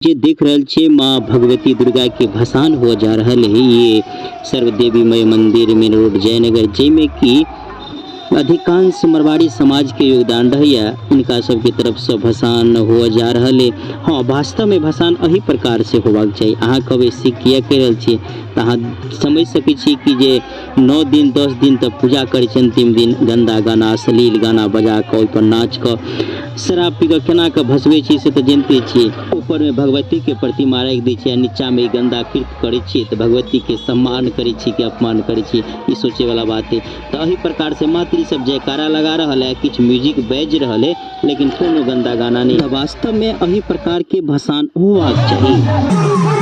जे देख रहल छे माँ भगवती दुर्गा के भसान हो जा रहल है। ये सर्वदेवी मय मंदिर मेन रोड जयनगर जेमे की अधिकांश मरवाड़ी समाज के योगदान रहैया। इनका सबके तरफ से भसान हो जा रहल है। हाँ, वास्तव में भसान अही प्रकार से होबाक चाहिए। अहाँ कभी किया कर रहल छी तो अहाँ समझ सकै छी कि जे 9 दिन 10 दिन तक पूजा करे छै, अंतिम दिन गंदा गाना अश्लील गाना बजा के ओहि पर नाच के शराब पी के केना के भसबे छी से तो जानते छी। ऊपर में भगवती के प्रतिमा राख दै छी, नीचा में गंदा कृत्य करे छी तो भगवती के सम्मान करे छी कि अपमान करे छी, ई सोचे वाला बात है। तो अही प्रकार से मातृ सब जयकारा लगा रहल है, कुछ म्यूजिक बज रहल है, लेकिन कोनो गंदा गाना नहीं। वास्तव में अही प्रकार के भसान होबाक चाहिए।